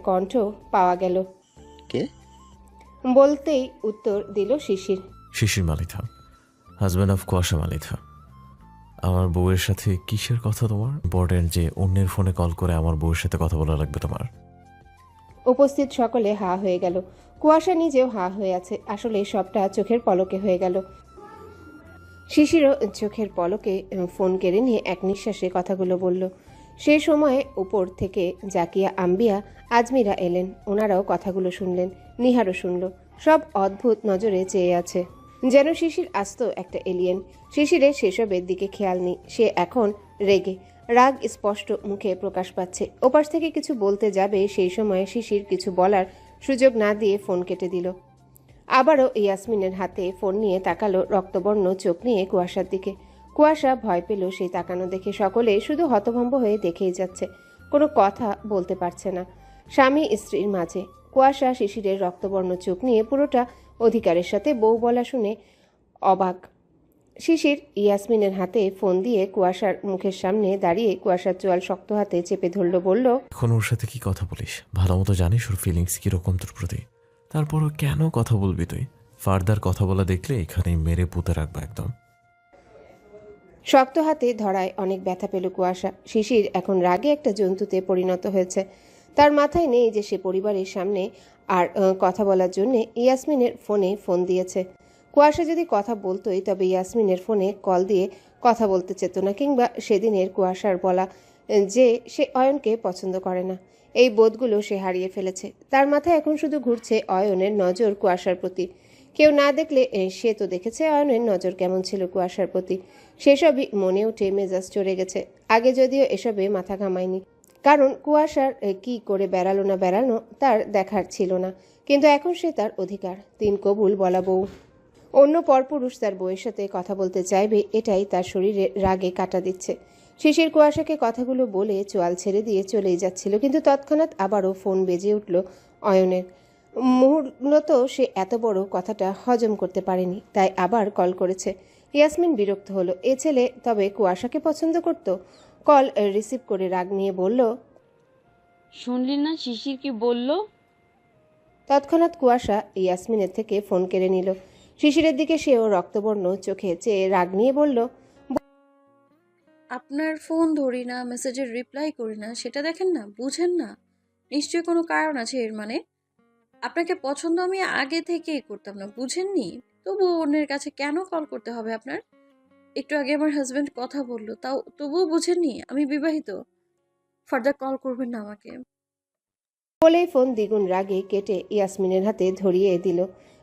কণ্ঠ পাওয়া গেল। কে? বলতেই উত্তর দিল শিশির। শিশির মালিথা, হাজব্যান্ড অফ কুয়াশা মালিথা। আমার বউয়ের সাথে কিসের কথা তোমার? ইম্পর্টেন্ট যে অন্যের ফোনে কল করে আমার বউয়ের সাথে কথা বলা লাগবে তোমার? উপস্থিত সকলে হা হয়ে গেল। কুয়াশা নিজেও হা হয়ে আছে। আসলে সবটা চোখের পলকে হয়ে গেল। শিশিরও চোখের পলকে ফোন কেড়ে নিয়ে এক নিঃশ্বাসে কথাগুলো বলল। সেই সময়ে উপর থেকে জাকিয়া, আম্বিয়া, আজমিরা এলেন। ওনারাও কথাগুলো শুনলেন। নিহারও শুনল। সব অদ্ভুত নজরে চেয়ে আছে, যেন শিশির আস্ত একটা এলিয়েন। শিশিরের সেসবের দিকে খেয়াল নেই। সে এখন রেগে। রাগ স্পষ্ট মুখে প্রকাশ পাচ্ছে। ওপাশ থেকে কিছু বলতে যাবে, সেই সময়ে শিশির কিছু বলার সুযোগ না দিয়ে ফোন কেটে দিল। আবারও ইয়াসমিনের হাতে ফোন নিয়ে তাকালো রক্তবর্ণ চোখ নিয়ে কুয়াশার দিকে। কুয়াশা ভয় পেল সেই তাকানো দেখে। সকলে শুধু হতভম্ব হয়ে দেখেই যাচ্ছে, কোনো কথা বলতে পারছে না। স্বামী স্ত্রীর মাঝে কুয়াশা শিশিরের রক্তবর্ণ চোখ নিয়ে পুরোটা অধিকারের সাথে বউ বলা শুনে অবাক। শিশির ইয়াসমিনের হাতে ফোন দিয়ে কুয়াশার মুখের সামনে দাঁড়িয়ে কুয়াশার চোয়াল শক্ত হাতে চেপে ধরল, বলল, এখন ওর সাথে কি কথা বলিস? ভালো মতো জানিস ওর ফিলিংস কিরকম তোর প্রতি। তারপরও কেন কথা বলবি তুই? ফার্দার কথা বলা দেখলে এখানেই মেরে পুঁতে রাখবো একদম। শক্ত হাতে ধরায় অনেক ব্যথা পেল কুয়াশা। শিশির এখন রাগে একটা জন্তুতে পরিণত হয়েছে। তার মাথায় নেই যে সে পরিবারের সামনে আর কথা বলার জন্য ইয়াসমিনের ফোনে ফোন দিয়েছে। কুয়াশা যদি কথা বলতোই তবে ইয়াসমিনের ফোনে কল দিয়ে কথা বলতে চেত না, কিংবা সেদিনের কুয়াশার বলা যে সে অয়নকে পছন্দ করে না, এই বোধগুলো সে হারিয়ে ফেলেছে। তার মাথায় এখন শুধু ঘুরছে অয়নের নজর কুয়াশার প্রতি। কেউ না দেখলে সে তো দেখেছে অয়নের নজর কেমন ছিল কুয়াশার প্রতি। সেসবই মনে উঠে মেজাজ চড়ে গেছে। আগে যদিও এসবে মাথা ঘামায়নি, কারণ কুয়াশার কি করে বেড়ালো না বেড়ানো তার দেখার ছিল না। কিন্তু এখন সে তার অধিকার, তিন কবুল বলা বউ। অন্য পরপুরুষ তার বউয়ের সাথে কথা বলতে চাইবে, এটাই তার শরীরে রাগে কাটা দিচ্ছে। শিশির কুয়াশাকে কথাগুলো বলে চোয়াল ছেড়ে দিয়ে চলেই যাচ্ছিল, কিন্তু তৎক্ষণাৎ আবারও ফোন বেজে উঠল অয়নের। মূলত সে এত বড় কথাটা হজম করতে পারেনি, তাই আবার কল করেছে। ইয়াসমিন বিরক্ত হলো। এ ছেলে তবে কুয়াশাকে পছন্দ করত। কল রিসিভ করে রাগ নিয়ে বলল, শুনলি না শিশির কি বলল? তৎক্ষণাৎ কুয়াশা ইয়াসমিনের থেকে ফোন কেড়ে নিল। শিশিরের দিকে সেও রক্তবর্ণ চোখে চেয়ে রাগ নিয়ে বলল, আপনার ফোন ধরি না, মেসেজের রিপ্লাই করি না, সেটা দেখেন না, বুঝেন না? নিশ্চয়ই কোনো কারণ আছে এর মানে। আপনাকে পছন্দ আমি আগে থেকেই করতাম না, বুঝেননি? তবুও অন্যের কাছে কেন কল করতে হবে আপনার? একটু আগে আমার হাজবেন্ড কথা বললো, তাও তবুও বুঝেননি আমি বিবাহিত। ফার্দার কল করবেন না আমাকে। বলেই ফোন দ্বিগুণ রাগে কেটে ইয়াসমিনের হাতে ধরিয়ে দিল।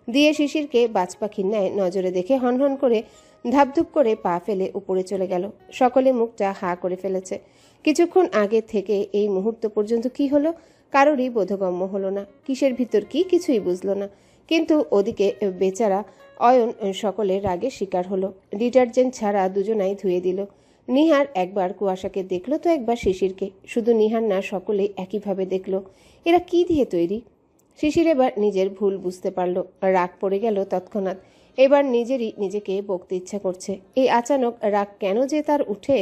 দিয়ে শিশিরকে বাজ পাখির ন্যায় নজরে দেখে হনহন করে ধাপধুপ করে পা ফেলে উপরে চলে গেল। সকলে মুখটা হা করে ফেলেছে। কিছুক্ষণ আগে থেকে এই মুহূর্ত পর্যন্ত কি হলো কারোরই বোধগম্য হলো না। কিসের ভিতর কি কিছুই বুঝলো না। কিন্তু ওদিকে বেচারা অয়ন সকলের রাগে শিকার হলো। ডিটারজেন্ট ছাড়া দুজনাই ধুয়ে দিল। নিহার একবার কুয়াশাকে দেখলো তো একবার শিশিরকে। শুধু নিহার না, সকলেই একইভাবে দেখলো। এরা কি দিয়ে তৈরি? শিশির এবার নিজের ভুল বুঝতে পারল। রাগ পড়ে গেল তৎক্ষণাৎ। এবার নিজেরই নিজেকে বকতে ইচ্ছা করছে। এই আচানক রাগ কেন যে তার উঠে,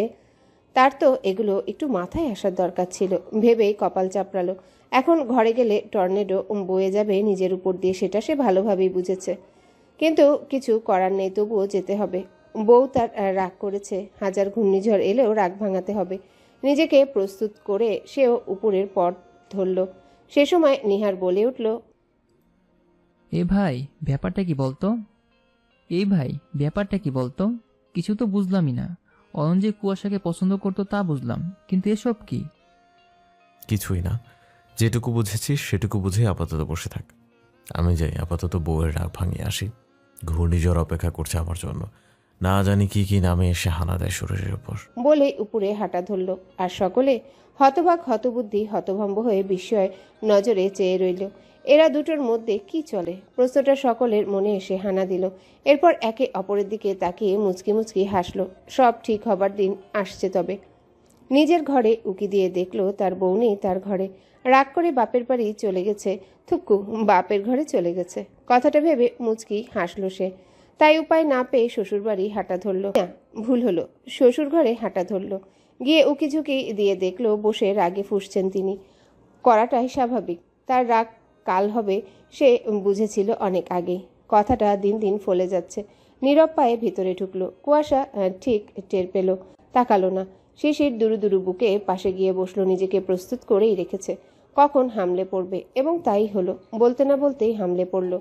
তার তো এগুলো একটু মাথায় আসার দরকার ছিল ভেবেই কপাল চাপড়ালো। এখন ঘরে গেলে টর্নেডো বয়ে যাবে নিজের উপর দিয়ে, সেটা সে ভালোভাবেই বুঝেছে। কিন্তু কিছু করার নেই, তবুও যেতে হবে। বউ তার রাগ করেছে, হাজার ঘূর্ণিঝড় এলেও রাগ ভাঙাতে হবে। নিজেকে প্রস্তুত করে সেও উপরের পথ ধরল। সে সময় নিহার বলে উঠল, এ ভাই, ব্যাপারটা কি বলতো? এই ভাই, ব্যাপারটা কি বলতো? কিছু তো বুঝলামই না। অয়ন যে কুয়াশাকে পছন্দ করতো তা বুঝলাম, কিন্তু এসব কি? কিছুই না, যেটুকু বুঝেছিস সেটুকু বুঝে আপাতত বসে থাক। আমি যাই আপাতত বউয়ের রাগ ভাঙিয়ে আসি। ঘূর্ণিঝড় অপেক্ষা করছে আমার জন্য। না জানি কি কি নামে এসে হানা দেয় শরীরের উপর। বলে উপরে হাঁটা ধরল। আর সকলে হতবাক, হতবুদ্ধি, হতভম্ব হয়ে বিস্ময় নজরে চেয়ে রইল। এরা দুটোর মধ্যে কি চলে? প্রশ্নটা সকলের মনে এসে হানা দিল। এরপর একে অপরের দিকে তাকিয়ে মুচকি মুচকি হাসলো। সব ঠিক হবার দিন আসছে তবে। নিজের ঘরে উকি দিয়ে দেখলো তার বউ নেই তার ঘরে। রাগ করে বাপের বাড়ি চলে গেছে। থুক্কু, বাপের ঘরে চলে গেছে। কথাটা ভেবে মুচকি হাসলো সে। তাই উপায় না পেয়ে শ্বশুরবাড়ি হাঁটা ধরল। না, ভুল হলো, শ্বশুর ঘরে হাঁটা ধরল। গিয়ে উকিঝুঁকি দিয়ে দেখলো বসে রাগে ফুঁসছেন তিনি। করাটাই স্বাভাবিক। তার রাগ কাল হবে সে বুঝেছিল অনেক আগেই। কথাটা দিন দিন ফলে যাচ্ছে। নীরব পায়ে ভিতরে ঢুকলো। কুয়াশা ঠিক টের পেল, তাকালো না। শিশির দুরু দুরু বুকে পাশে গিয়ে বসলো, নিজেকে প্রস্তুত করেই রেখেছে কখন হামলে পড়বে, এবং তাই হলো। বলতে না বলতেই হামলে পড়ল।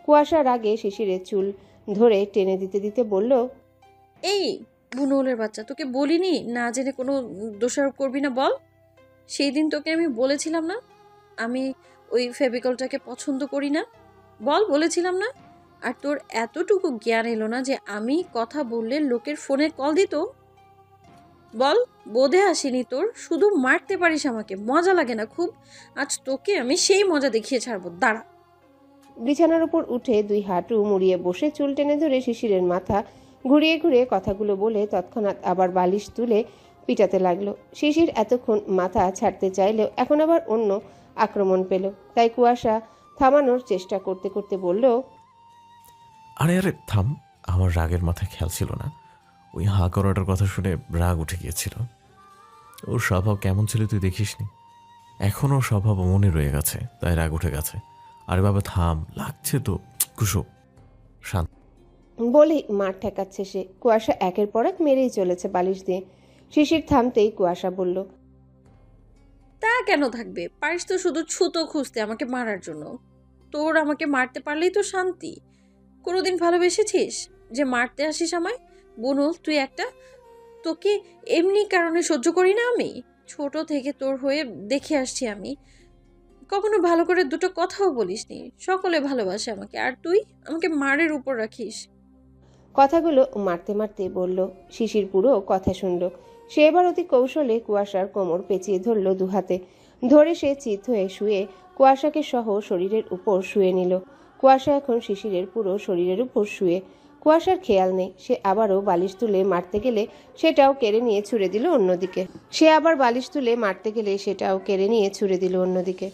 কুয়াশা রাগে শিশিরের চুল ধরে টেনে দিতে দিতে বলল, এই বুনোলের বাচ্চা, তোকে বলিনি না জেনে কোনো দোষারোপ করবি না, বল। সেই দিন তোকে আমি বলেছিলাম না আমি ওই ফেভিকলটাকে পছন্দ করি না? বল, বলেছিলাম না? আর তোর এতটুকু জ্ঞান এলো না যে আমি কথা বললে লোকের ফোনে কল দিত? বল, বোধে আসেনি তোর? শুধু মারতে পারিস আমাকে, মজা লাগে না খুব? আজ তোকে আমি সেই মজা দেখিয়ে ছাড়বো, দাঁড়া। বিছানার উপর উঠে দুই হাঁটু মুড়িয়ে বসে চুল টেনে ধরে শিশিরের মাথা ঘুরিয়ে ঘুরিয়ে কথাগুলো বলে তৎক্ষণাৎ আবার বালিশ তুলে পিটাতে লাগলো। শিশির এতক্ষণ মাথা ছাড়তে চাইলেও এখন আবার অন্য আক্রমণ পেল। তাই কুয়াশা থামানোর চেষ্টা করতে করতে বলল, আরে আরে থাম। আমার রাগের মাথায় খেয়াল ছিল না। ওই হা করাটার কথা শুনে রাগ উঠে গিয়েছিল। ওর স্বভাব কেমন ছিল তুই দেখিসনি? এখনও স্বভাব মনে রয়ে গেছে, তাই রাগ উঠে গেছে। আরে বাবা থাম, লাগছে তো। কুসো, শান্ত। বলেই মার ঠেকাচ্ছে সে। কুয়াশা একের পর এক মেরেই চলেছে বালিশ দিয়ে। শিশির থামতেই কুয়াশা বলল, তা কেন থাকবে? পারিস তো শুধু ছুতো খুঁজতে আমাকে মারার জন্য। তোর আমাকে মারতে পারলেই তো শান্তি। কোনোদিন ভালোবেসেছিস যে মারতে আসিস আমায়? বুনুল তুই একটা, তোকে এমনি কারণে সহ্য করি না আমি। ছোট থেকে তোর হয়ে দেখে আসছি আমি। কখনো ভালো করে দুটো কথাও বলিসনি। সকলে ভালোবাসে আমাকে, আর তুই আমাকে মারের উপর রাখিস। কথাগুলো মারতে মারতে বলল। শিশির পুরো কথা শুনল। সে এবার অতি কৌশলে কুয়াশার কোমর পেঁচিয়ে ধরল দুহাতে। ধরে সে চিত হয়ে শুয়ে কুয়াশাকে সহ শরীরের উপর শুয়ে নিল। কুয়াশা এখন শিশিরের পুরো শরীরের উপর শুয়ে। কুয়াশার খেয়াল নেই। সে আবারও বালিশ তুলে মারতে গেলে সেটাও কেড়ে নিয়ে ছুড়ে দিল অন্যদিকে।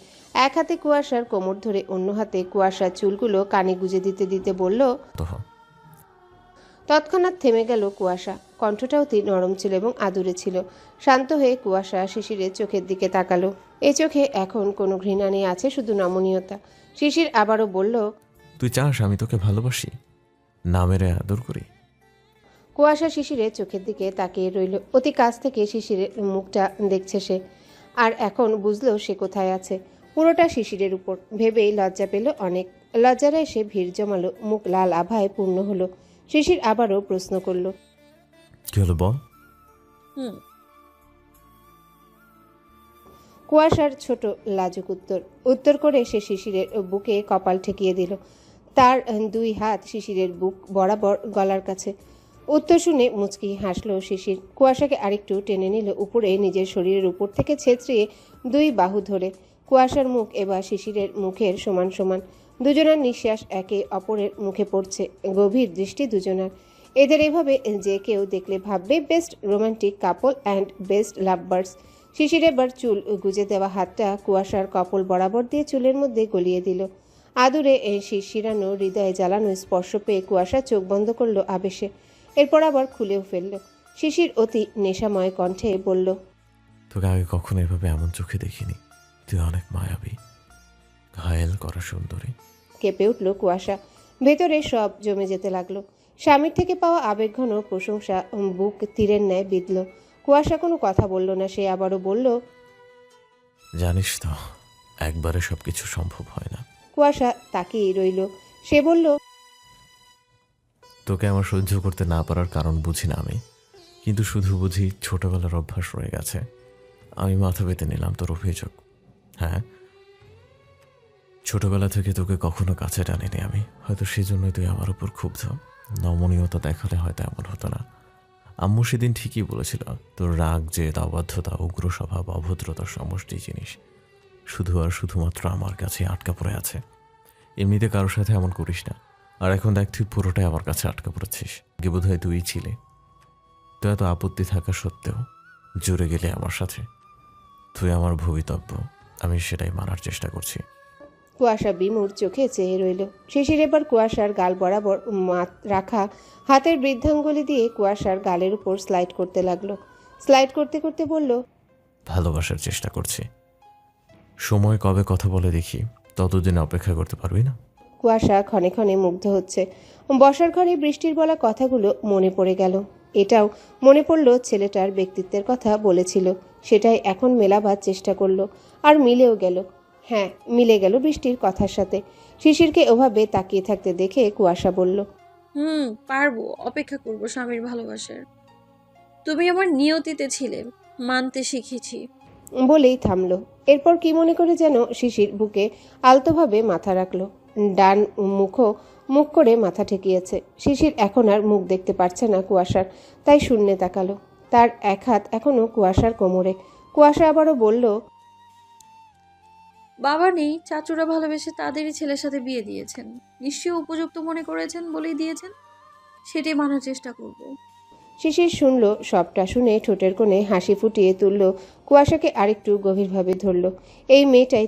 এক হাতে কুয়াশার কোমর ধরে অন্য হাতে কুয়াশার চুলগুলো কানে গুজে দিতে দিতে বলল। তো তৎক্ষণাৎ থেমে গেল কুয়াশা। কণ্ঠটা অতি নরম ছিল এবং আদুরে ছিল। শান্ত হয়ে কুয়াশা শিশিরের চোখের দিকে তাকালো। এ চোখে এখন কোনো ঘৃণা নেই, আছে শুধু নমনীয়তা। শিশির আবারও বলল, তুই চাস আমি তোকে ভালোবাসি, না মেরে আদর করি? কুয়াশা শিশিরের চোখের দিকে তাকিয়ে রইল। অতি কাছ থেকে শিশিরের মুখটা দেখছে সে। আর এখন বুঝলো সে কোথায় আছে। পুরোটা শিশিরের উপর। ভেবেই লজ্জা পেল অনেক। লজ্জারা এসে ভিড় জমালো, মুখ লাল আভায় পূর্ণ হলো। শিশির আবারও প্রশ্ন করল, কি হলো বল? হুম। কুয়াশার ছোট লাজুক উত্তর করে সে শিশিরের বুকে কপাল ঠেকিয়ে দিল। তার দুই হাত শিশিরের বুক বরাবর গলার কাছে। উত্তর শুনে মুচকি হাসল শিশির। কুয়াশাকে আরেকটু টেনে নিল উপরে, নিজের শরীরের উপর থেকে ছেঁচড়িয়ে দুই বাহু ধরে। কুয়াশার মুখ এবার শিশিরের মুখের সমান সমান। দুজনার নিঃশ্বাস একে অপরের মুখে পড়ছে। গভীর দৃষ্টি দুজনার। এদের এভাবে যে কেউ দেখলে ভাববে best romantic couple and best lovebirds. Shishir এবার চুল গুজে দেওয়া হাতটা কুয়াশার কপল বরাবর দিয়ে চুলের মধ্যে গলিয়ে দিল। আদুরে শিরশিরানো হৃদয়ে জ্বালানো স্পর্শ পেয়ে কুয়াশা চোখ বন্ধ করলো আবেশে। এরপর আবার খুলেও ফেলল। শিশির অতি নেশাময় কণ্ঠে বলল, তোকে আগে কখনো এভাবে এমন চোখে দেখিনি। তুই অনেক মায়াবী, ঘায়েল করা সুন্দরী। কেঁপে উঠল কুয়াশা। ভেতরে সব জমে যেতে লাগলো। স্বামীর থেকে পাওয়া আবেগঘন প্রশংসা বুক তীরের ন্যায় বিঁধল। কুয়াশা কোনো কথা বলল না। সে আবারও বলল, জানিস তো, একবারে সবকিছু সম্ভব হয় না। কুয়াশা তাকিয়ে রইল। সে বলল, তোকে আমার সহ্য করতে না পারার কারণ বুঝি না আমি, কিন্তু শুধু বুঝি ছোটবেলার অভ্যাস রয়ে গেছে। আমি মাথা পেতে নিলাম তোর অভিযোগ। হ্যাঁ, ছোটবেলা থেকে তোকে কখনো কাছে টানিনি আমি, হয়তো সেজন্যই তুই আমার উপর ক্ষুব্ধ। নমনীয়তা দেখালে হয়তো এমন হতো না। আম্মু সেদিন ঠিকই বলেছিল, তোর রাগ, জেদ, অবাধ্যতা, উগ্র স্বভাব, অভদ্রতার সমষ্টি জিনিস শুধু আর শুধুমাত্র আমার কাছে আটকা পড়ে আছে। এমনিতে কারোর সাথে এমন করিস না। আর এখন দেখ তুই পুরোটাই আমার কাছে আটকা পড়েছিস। আগে বোধ হয় তুই ছিলে। তো এত আপত্তি থাকা সত্ত্বেও জুড়ে গেলে আমার সাথে। তুই আমার ভবিতব্য, আমি সেটাই মানার চেষ্টা করছি। কুয়াশা বিমূঢ় চোখে চেয়ে রইল। শিশির এবার কুয়াশার গাল বরাবর রাখা হাতের বৃদ্ধাঙ্গুলি দিয়ে কুয়াশার গালের উপর স্লাইড করতে লাগলো। স্লাইড করতে করতে বলল, ভালোবাসার চেষ্টা করছি। সময় কবে কথা বলে দেখি, ততদিন অপেক্ষা করতে পারবি না? কুয়াশা ক্ষণে ক্ষণে মুগ্ধ হচ্ছে। বসার ঘরে বৃষ্টির বলা কথাগুলো মনে পড়ে গেল। এটাও মনে পড়ল ছেলেটার ব্যক্তিত্বের কথা বলেছিল, সেটাই এখন মেলাবার চেষ্টা করলো। আর মিলেও গেল। হ্যাঁ, মিলে গেল বৃষ্টির কথার সাথে। শিশিরকে ওভাবে তাকিয়ে থাকতে দেখে কুয়াশা বলল, পারবো, অপেক্ষা করব স্বামীর ভালোবাসার। তুমি আমার নিয়তিতে ছিলে, মানতে শিখেছি। বলেই থামলো। এরপর কি মনে করে যেন শিশির বুকে আলতোভাবে মাথা রাখলো। ডান মুখ করে মাথা ঠেকিয়েছে। শিশির এখন আর মুখ দেখতে পারছে না কুয়াশার, তাই শূন্যে তাকালো। তার এক হাত এখনো কুয়াশার কোমরে। কুয়াশা আবারও বলল, বাবা নেই, চাচুরা ভালোবেসে তাদেরই ছেলের সাথে বিয়ে দিয়েছেন। নিশ্চয়ই উপযুক্ত মনে করেছেন বলেই দিয়েছেন, সেটাই মানার চেষ্টা করব। শিশির শুনল। সবটা শুনে ঠোঁটের কোণে হাসি ফুটিয়ে তুলল। কুয়াশাকে আরেকটু গভীরভাবে ধরল। এই মেয়েটাই